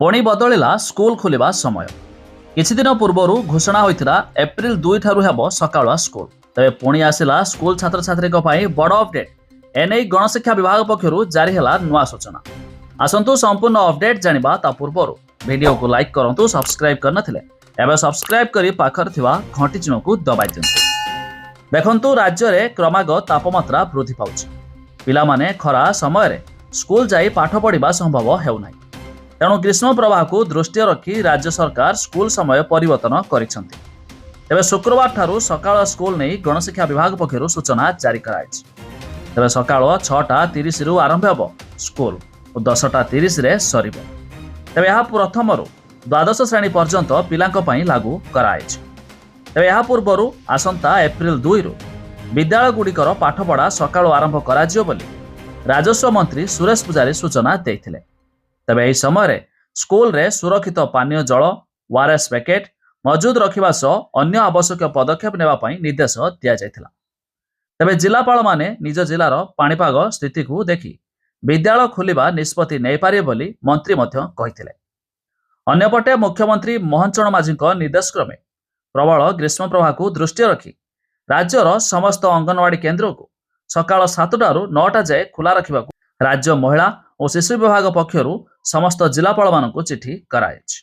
पुणी बदलिला स्कूल खोलिबा समय किछि दिन पूर्व घोषणा होइथिला एप्रिल 2 ठारु हेबो सकाळुआ स्कूल। तबे पुणी आसिला स्कूल छात्र छात्री पई बड़ अपडेट। एने गणशिक्षा विभाग पक्षरु जारी हला नुआ सूचना। आसंतु संपूर्ण अपडेट जानिबा ता पूर्व वीडियो को लाइक करंतु, सब्सक्राइब करनथिले एबे सब्सक्राइब करी पाखर थिवा घंटी चिन्ह को दबाइ दियंतु। देखंतु राज्य रे क्रमागत तापमात्रा वृद्धि पाउछि। पिला माने खरा समय रे स्कूल जाई पाठ पढ़िबा संभव हेउ नाही। तेणु ग्रीष्म प्रवाह को दृष्टि रखी राज्य सरकार स्कूल समय परिवर्तन करिसेंति। तेबे शुक्रवार ठारू सकाळ स्कूल नहीं गणशिक्षा विभाग पक्षरु सूचना जारी कराइछि। तेबे सकाळ 6:30 रु आरंभ हेबो स्कूल और 10:30 रे सरिबो। तेबे यह प्रथमरु द्वादश श्रेणी पर्यंत पिलांक पई लागू कराइछि। तेबे यह पूर्वरु आसंता एप्रिल 2 रु विद्यालय गुड़िकर पाठपढ़ा सकाळ आरंभ कराजियो बोली राजस्व मंत्री सुरेश पुजारी सूचना देइथिले। तेबे एही समय स्कूल रे सुरक्षित पानीय जल, ओआरएस पैकेट मौजूद रखिबा सह अन्य आवश्यक पदक्षेप नेबा पई निर्देश दिया जायतिला। तेबे जिलापाल माने निज जिलार पाणीपाग स्थिति को देखि विद्यालय खोलिबा निष्पत्ति नै पारे बोली मंत्री मध्य कहिथिले। अन्यपटे मुख्यमंत्री मोहन चरण माझीक निर्देश क्रमे प्रबल ग्रीष्म प्रवाह को दृष्टि रखी राज्यर समस्त अंगनवाड़ी केन्द्र को सकाळ 7 रु 9 जाए खुला रखिबा राज्य महिला और शिशु विभाग पक्षरु समस्त जिलापाल मानकु चिठी कराइछि।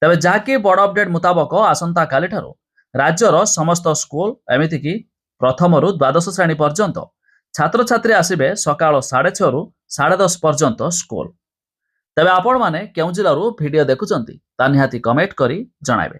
तेबे जाकी बड़ अपडेट मुताबक आसंता काली ठारू राज्यर समस्त स्कूल एमिति कि प्रथम रु द्वादश श्रेणी पर्यंत छात्र छात्री आसिबे सकाळ 6:30 रु 10:30 पर्यंत स्कूल। तेबे आपण माने केउ जिल्लारू वीडियो देखुचंती ता निहाती कमेंट करी जणाइबे।